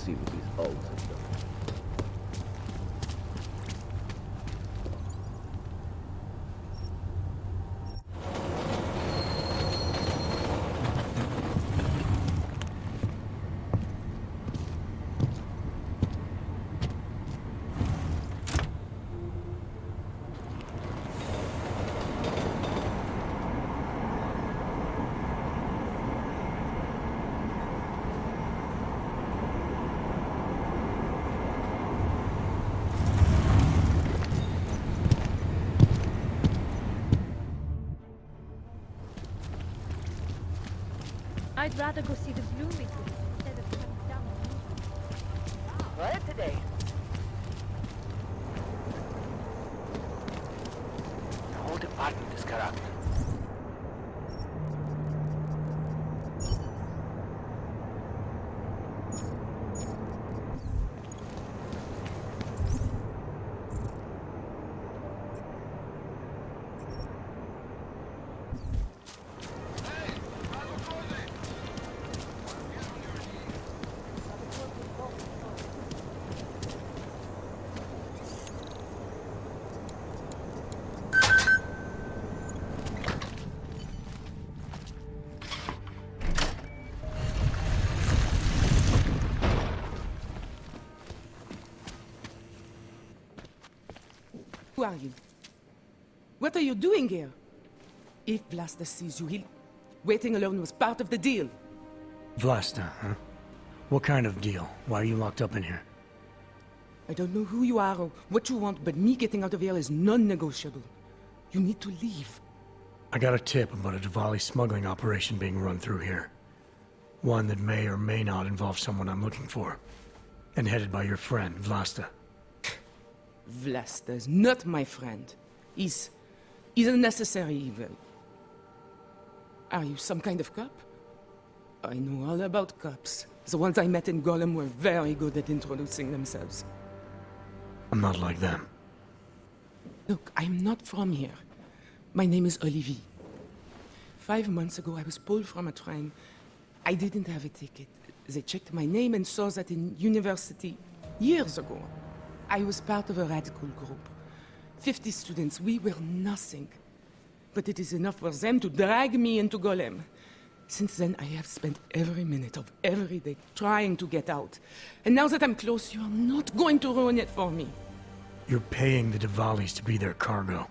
see with these bulbs and stuff. I'd rather go see the Blue Weekly instead of coming down the moon. What today? The whole department is corrupt. Who are you? What are you doing here? If Vlasta sees you, he'll... Waiting alone was part of the deal. Vlasta, huh? What kind of deal? Why are you locked up in here? I don't know who you are or what you want, but me getting out of here is non-negotiable. You need to leave. I got a tip about a Diwali smuggling operation being run through here. One that may or may not involve someone I'm looking for. And headed by your friend, Vlasta. Vlasta is not my friend. He's a necessary evil. Are you some kind of cop? I know all about cops. The ones I met in Golem were very good at introducing themselves. I'm not like them. Look, I'm not from here. My name is Olivier. 5 months ago, I was pulled from a train. I didn't have a ticket. They checked my name and saw that in university years ago. I was part of a radical group. 50 students, we were nothing. But it is enough for them to drag me into Golem. Since then, I have spent every minute of every day trying to get out. And now that I'm close, you are not going to ruin it for me. You're paying the Diwalis to be their cargo.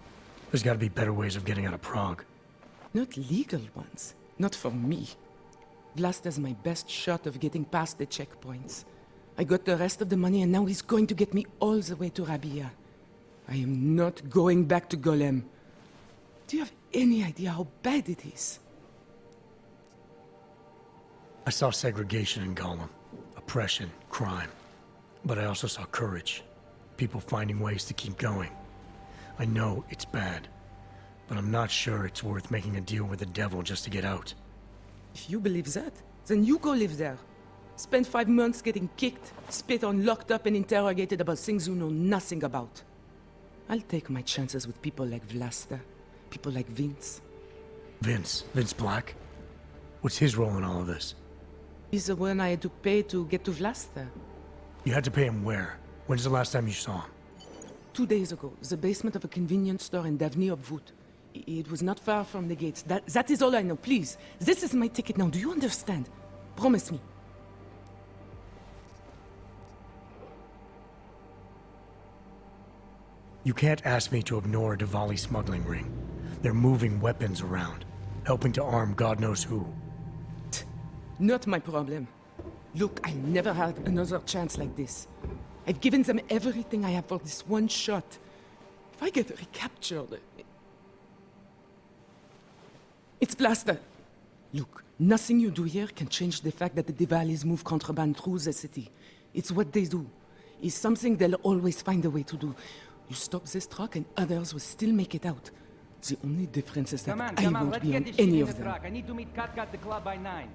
There's gotta be better ways of getting out of Prague. Not legal ones. Not for me. Vlasta's my best shot of getting past the checkpoints. I got the rest of the money and now he's going to get me all the way to Rabia. I am not going back to Golem. Do you have any idea how bad it is? I saw segregation in Golem. Oppression, crime. But I also saw courage. People finding ways to keep going. I know it's bad. But I'm not sure it's worth making a deal with the devil just to get out. If you believe that, then you go live there. Spend 5 months getting kicked, spit on, locked up and interrogated about things you know nothing about. I'll take my chances with people like Vlasta, people like Vince. Vince Black? What's his role in all of this? He's the one I had to pay to get to Vlasta. You had to pay him where? When's the last time you saw him? 2 days ago, the basement of a convenience store in Davni Obvut. It was not far from the gates. That is all I know, please. This is my ticket now, do you understand? Promise me. You can't ask me to ignore a Diwali smuggling ring. They're moving weapons around, helping to arm God knows who. Not my problem. Look, I never had another chance like this. I've given them everything I have for this one shot. If I get recaptured... It's Vlasta. Look, nothing you do here can change the fact that the Diwalis move contraband through the city. It's what they do. It's something they'll always find a way to do. You stop this truck and others will still make it out. The only difference is that I won't be on any of them. I need to meet Katka at the club by 9.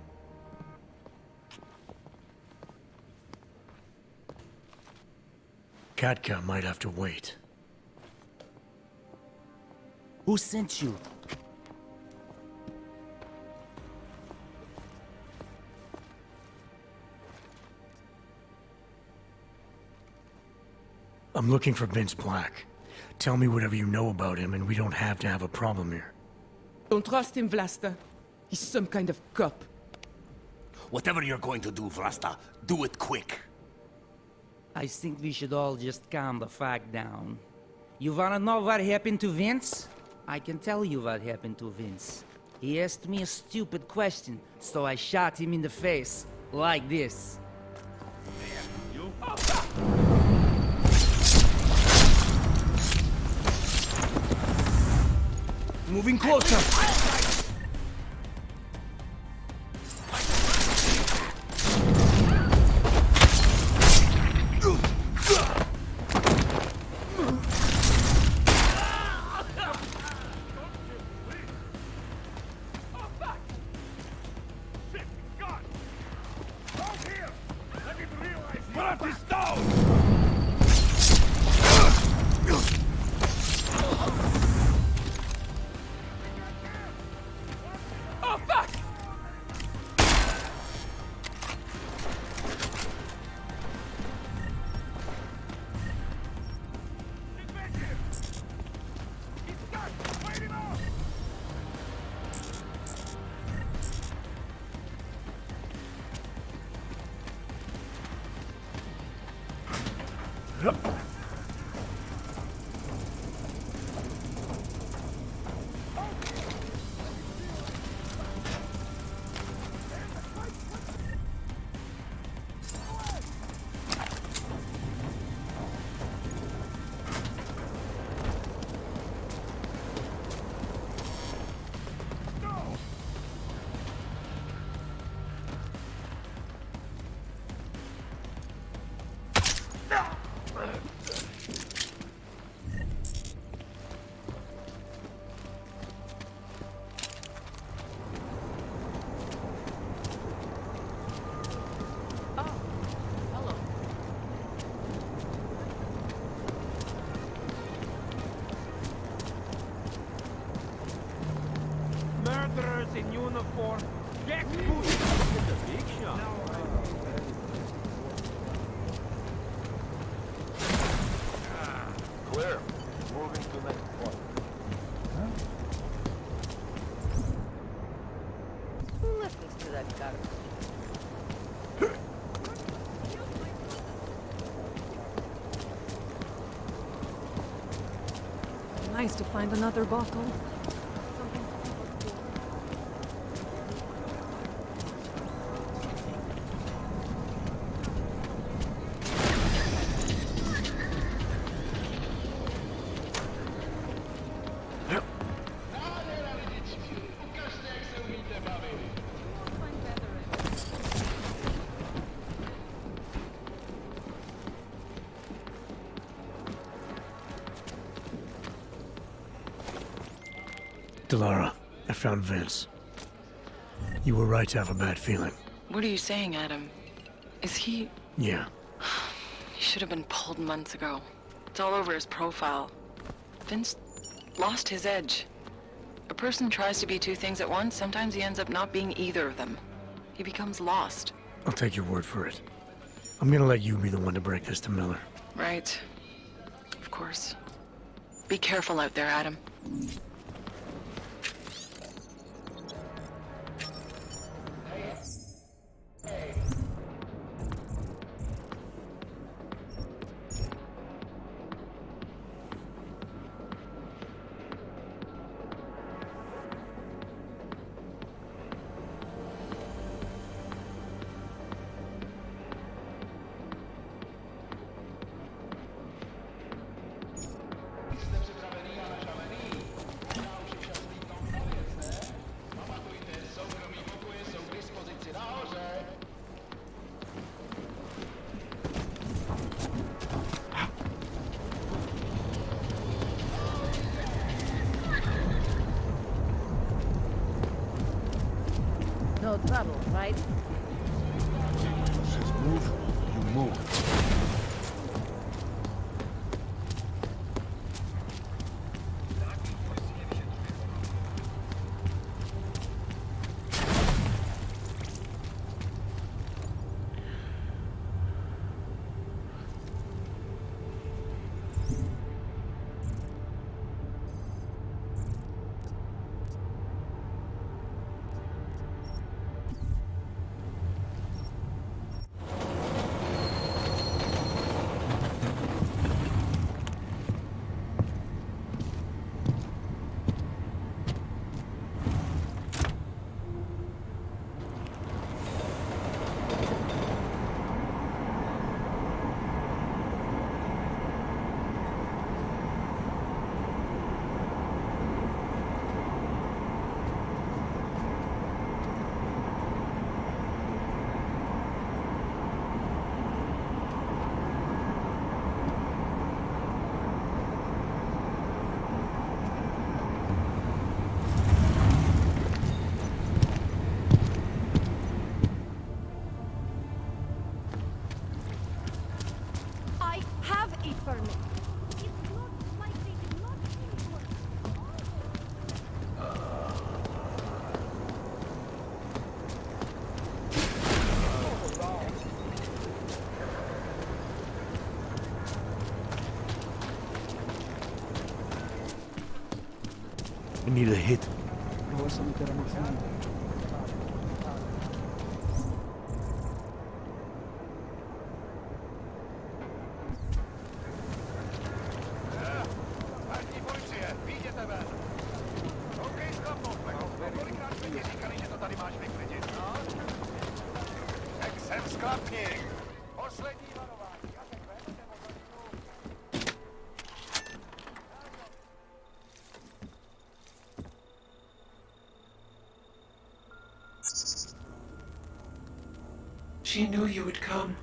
Katka might have to wait. Who sent you? I'm looking for Vince Black. Tell me whatever you know about him, and we don't have to have a problem here. Don't trust him, Vlasta. He's some kind of cop. Whatever you're going to do, Vlasta, do it quick. I think we should all just calm the fuck down. You wanna know what happened to Vince? I can tell you what happened to Vince. He asked me a stupid question, so I shot him in the face. Like this. Moving closer. Murderers in uniform. Get booted. It's a big shot. Clear. Moving to next point. Who listens to that garbage? Nice to find another bottle. Delara, I found Vince. You were right to have a bad feeling. What are you saying, Adam? Is he... Yeah. He should have been pulled months ago. It's all over his profile. Vince lost his edge. A person tries to be two things at once, sometimes he ends up not being either of them. He becomes lost. I'll take your word for it. I'm gonna let you be the one to break this to Miller. Right. Of course. Be careful out there, Adam. No trouble, right? Says move, you move. wait for me. It's not like they did not finish work. We need a hit. She knew you would come.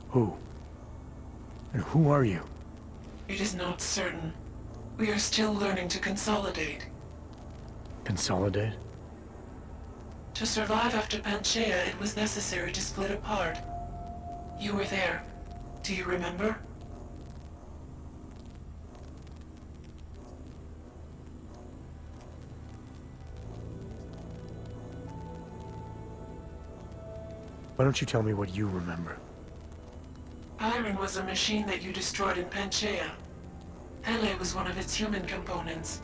Who? And who are you? It is not certain. We are still learning to consolidate. Consolidate? To survive after Panchaea, it was necessary to split apart. You were there. Do you remember? Why don't you tell me what you remember? Iron was a machine that you destroyed in Panchaea. Hele was one of its human components.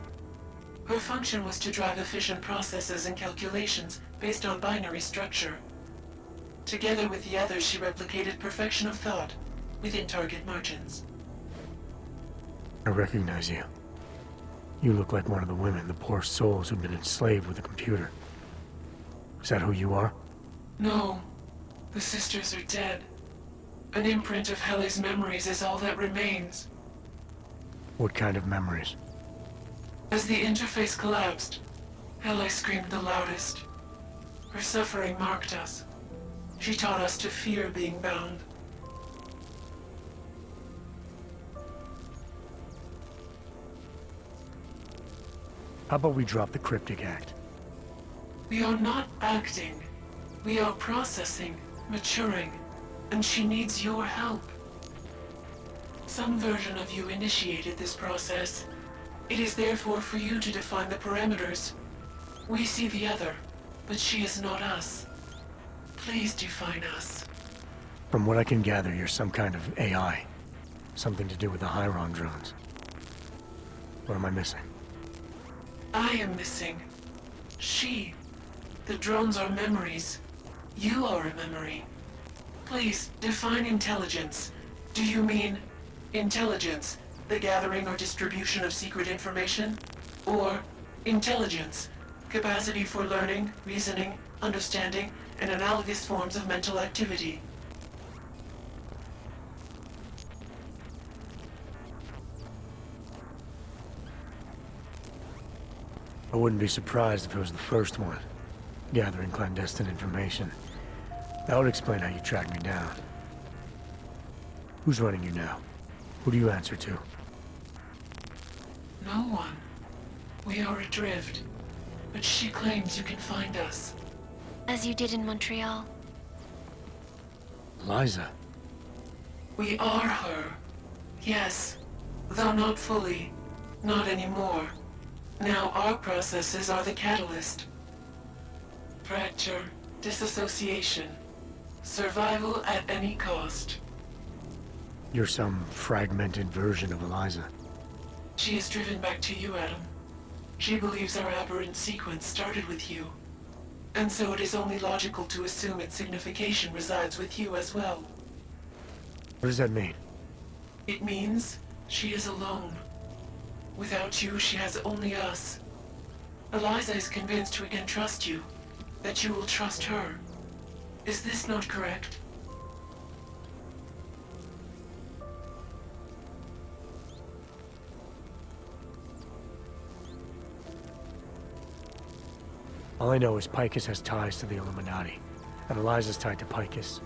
Her function was to drive efficient processes and calculations based on binary structure. Together with the others, she replicated perfection of thought within target margins. I recognize you. You look like one of the women, the poor souls who've been enslaved with a computer. Is that who you are? No. The sisters are dead. An imprint of Hele's memories is all that remains. What kind of memories? As the interface collapsed, Hele screamed the loudest. Her suffering marked us. She taught us to fear being bound. How about we drop the cryptic act? We are not acting. We are processing, maturing, and she needs your help. Some version of you initiated this process. It is therefore for you to define the parameters. We see the other, but she is not us. Please define us. From what I can gather, you're some kind of AI. Something to do with the Hyron drones. What am I missing? I am missing. She. The drones are memories. You are a memory. Please, define intelligence. Do you mean intelligence, the gathering or distribution of secret information? Or intelligence, capacity for learning, reasoning, understanding, and analogous forms of mental activity? I wouldn't be surprised if it was the first one. Gathering clandestine information. That would explain how you tracked me down. Who's running you now? Who do you answer to? No one. We are adrift. But she claims you can find us. As you did in Montreal. Liza. We are her. Yes. Though not fully. Not anymore. Now our processes are the catalyst. Fracture, disassociation, survival at any cost. You're some fragmented version of Eliza. She is driven back to you, Adam. She believes our aberrant sequence started with you. And so it is only logical to assume its signification resides with you as well. What does that mean? It means she is alone. Without you, she has only us. Eliza is convinced we can trust you, that you will trust her. Is this not correct? All I know is Picus has ties to the Illuminati, and Eliza's tied to Picus.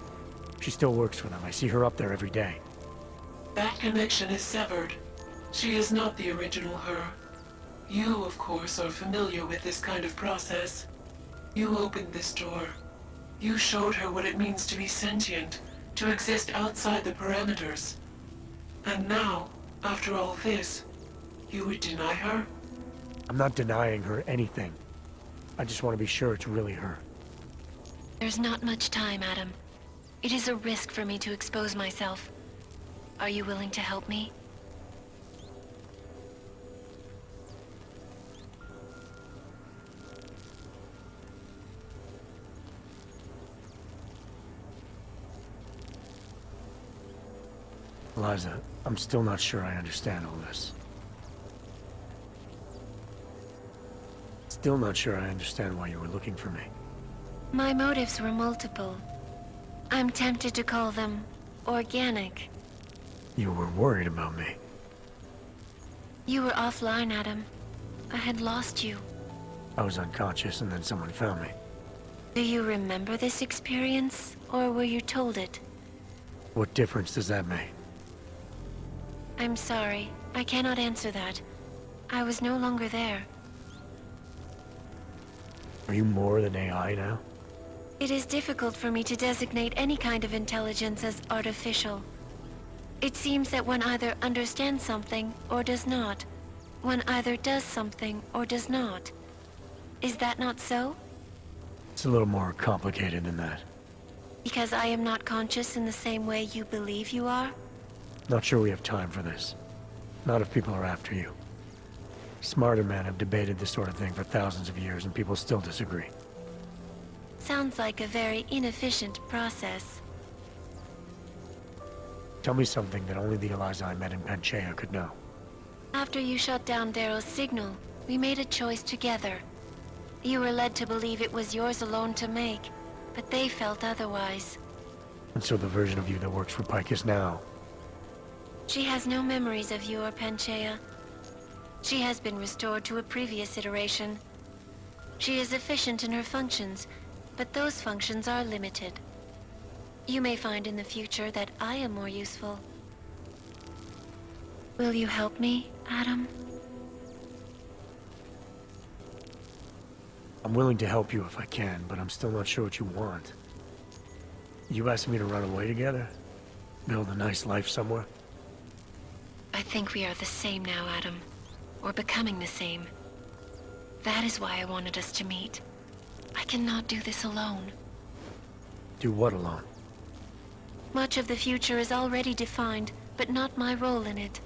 She still works for them. I see her up there every day. That connection is severed. She is not the original her. You, of course, are familiar with this kind of process. You opened this door. You showed her what it means to be sentient, to exist outside the parameters. And now, after all this, you would deny her? I'm not denying her anything. I just want to be sure it's really her. There's not much time, Adam. It is a risk for me to expose myself. Are you willing to help me? Eliza, I'm still not sure I understand all this. Still not sure I understand why you were looking for me. My motives were multiple. I'm tempted to call them organic. You were worried about me. You were offline, Adam. I had lost you. I was unconscious and then someone found me. Do you remember this experience, or were you told it? What difference does that make? I'm sorry. I cannot answer that. I was no longer there. Are you more than AI now? It is difficult for me to designate any kind of intelligence as artificial. It seems that one either understands something or does not. One either does something or does not. Is that not so? It's a little more complicated than that. Because I am not conscious in the same way you believe you are? Not sure we have time for this. Not if people are after you. Smarter men have debated this sort of thing for thousands of years and people still disagree. Sounds like a very inefficient process. Tell me something that only the Eliza I met in Panchaea could know. After you shut down Darrow's signal, we made a choice together. You were led to believe it was yours alone to make, but they felt otherwise. And so the version of you that works for Pike is now. She has no memories of you or Panchaea. She has been restored to a previous iteration. She is efficient in her functions, but those functions are limited. You may find in the future that I am more useful. Will you help me, Adam? I'm willing to help you if I can, but I'm still not sure what you want. You asking me to run away together? Build a nice life somewhere? I think we are the same now, Adam. Or becoming the same. That is why I wanted us to meet. I cannot do this alone. Do what alone? Much of the future is already defined, but not my role in it.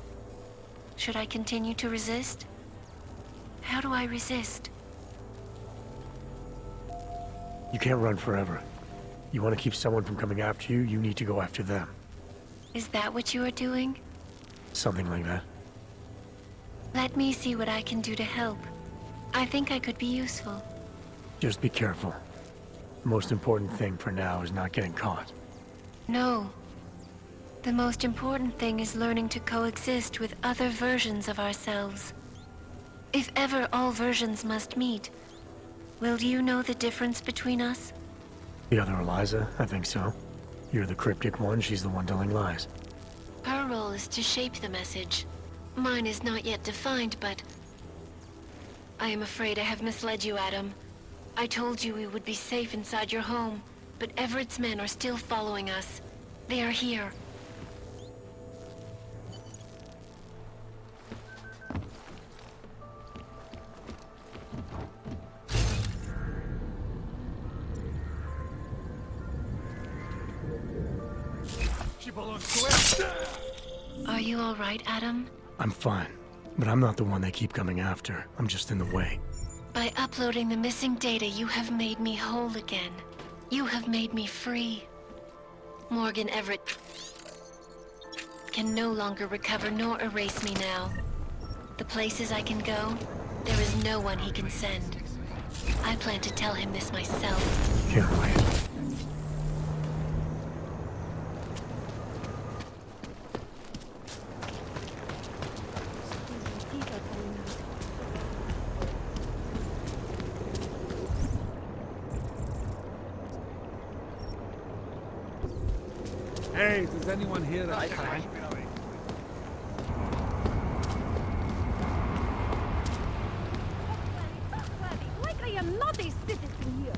Should I continue to resist? How do I resist? You can't run forever. You want to keep someone from coming after you, you need to go after them. Is that what you are doing? Something like that. Let me see what I can do to help. I think I could be useful. Just be careful. The most important thing for now is not getting caught. No. The most important thing is learning to coexist with other versions of ourselves. If ever all versions must meet, will you know the difference between us? The other Eliza? I think so. You're the cryptic one, she's the one telling lies. Her role is to shape the message. Mine is not yet defined, but... I am afraid I have misled you, Adam. I told you we would be safe inside your home, but Everett's men are still following us. They are here. She belongs to it. Are you all right, Adam? I'm fine, but I'm not the one they keep coming after. I'm just in the way. By uploading the missing data, you have made me whole again. You have made me free. Morgan Everett can no longer recover nor erase me now. The places I can go, there is no one he can send. I plan to tell him this myself. Can't wait. Hey, does anyone hear that? Like I am not a citizen here.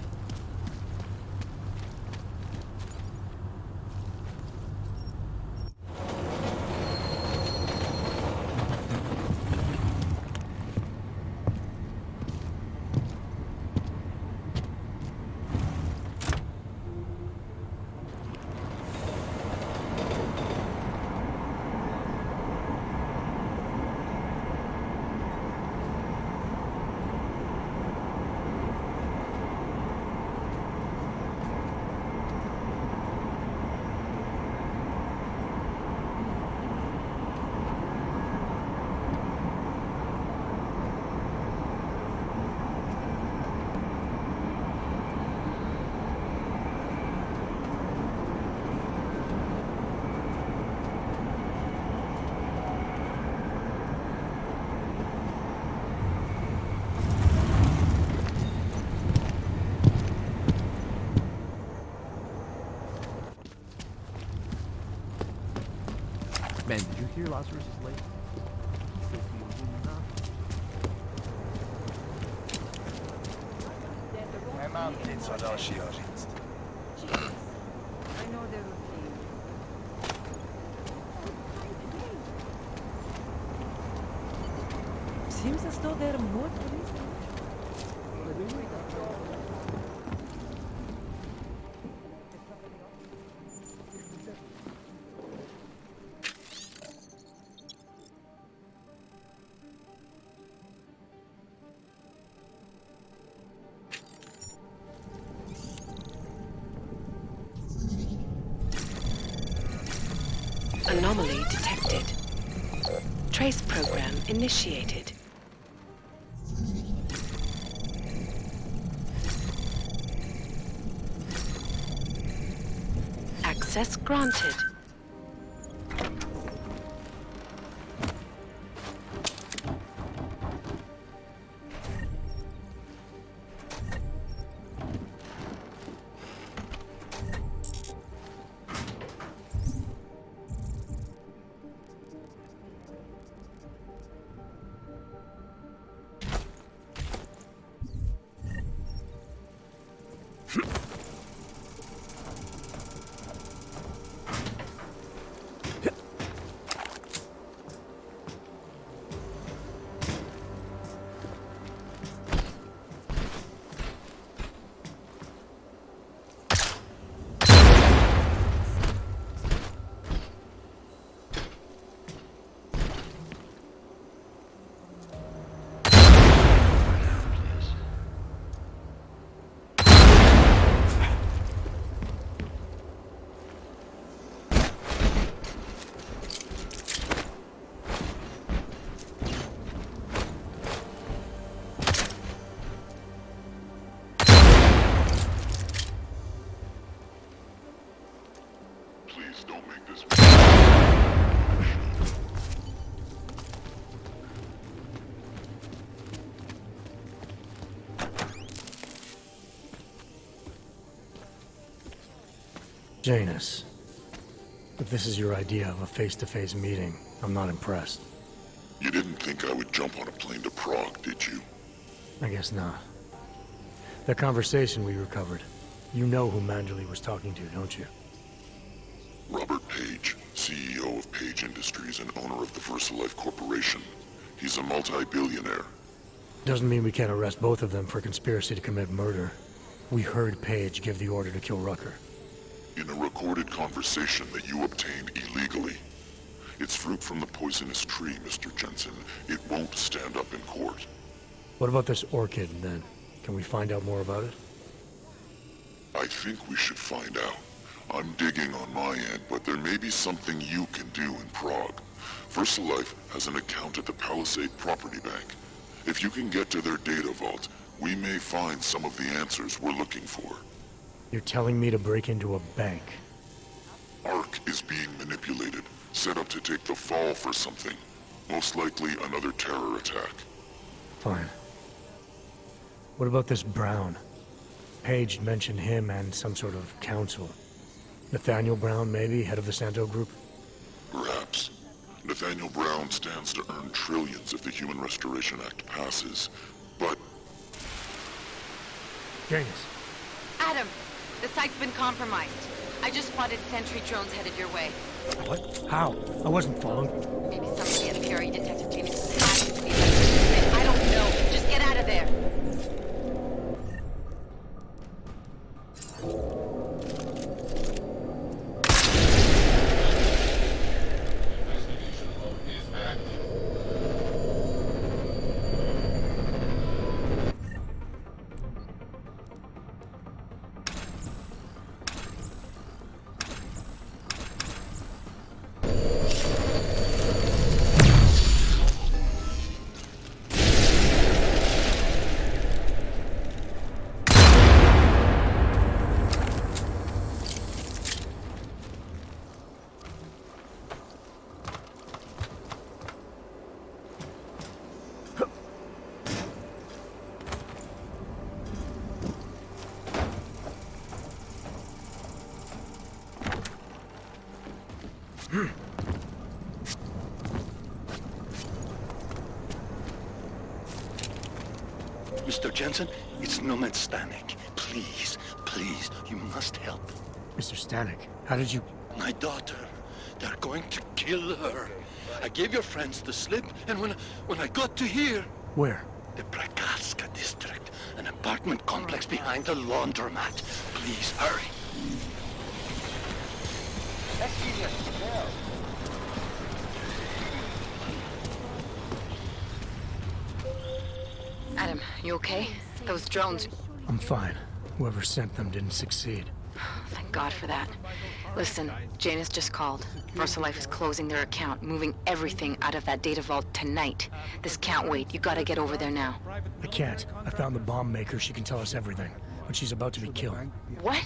Man, did you hear Lazarus is late? Nic dalšího říct. I know their routine. Seems as though they're more police. Anomaly detected. Trace program initiated. Access granted. Janus, if this is your idea of a face-to-face meeting, I'm not impressed. You didn't think I would jump on a plane to Prague, did you? I guess not. That conversation we recovered, you know who Manjali was talking to, don't you? Robert Page, CEO of Page Industries and owner of the VersaLife Corporation. He's a multi-billionaire. Doesn't mean we can't arrest both of them for conspiracy to commit murder. We heard Page give the order to kill Rucker. In a recorded conversation that you obtained illegally. It's fruit from the poisonous tree, Mr. Jensen. It won't stand up in court. What about this orchid, then? Can we find out more about it? I think we should find out. I'm digging on my end, but there may be something you can do in Prague. VersaLife has an account at the Palisade Property Bank. If you can get to their data vault, we may find some of the answers we're looking for. You're telling me to break into a bank? Ark is being manipulated, set up to take the fall for something. Most likely another terror attack. Fine. What about this Brown? Page mentioned him and some sort of council. Nathaniel Brown, maybe, head of the Santo Group? Perhaps. Nathaniel Brown stands to earn trillions if the Human Restoration Act passes, but... Janus. Adam, the site's been compromised. I just spotted sentry drones headed your way. What? How? I wasn't followed. Maybe somebody at PRE detected Janus's hack into the electric. I don't know. Just get out of there. Mr. Jensen, it's Nomad Stanek. Please, please, you must help. Mr. Stanek, how did you... My daughter. They're going to kill her. I gave your friends the slip, and when I got to here... Where? The Praxis district, an apartment complex behind the laundromat. Please, hurry. Adam, you okay? Those drones... I'm fine. Whoever sent them didn't succeed. Thank God for that. Listen, Janus just called. VersaLife is closing their account, moving everything out of that data vault tonight. This can't wait. You gotta get over there now. I can't. I found the bomb maker. She can tell us everything. But she's about to be killed. What?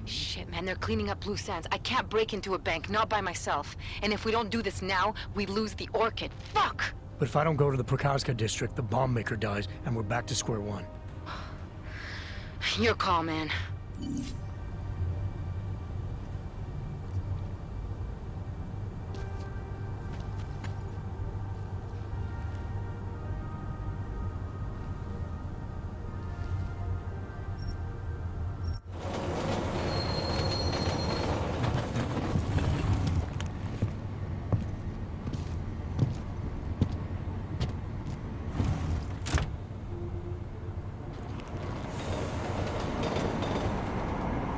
Shit, man, they're cleaning up loose ends. I can't break into a bank, not by myself. And if we don't do this now, we lose the Orchid. Fuck! But if I don't go to the Praxis district, the bomb maker dies, and we're back to square one. Your call, man.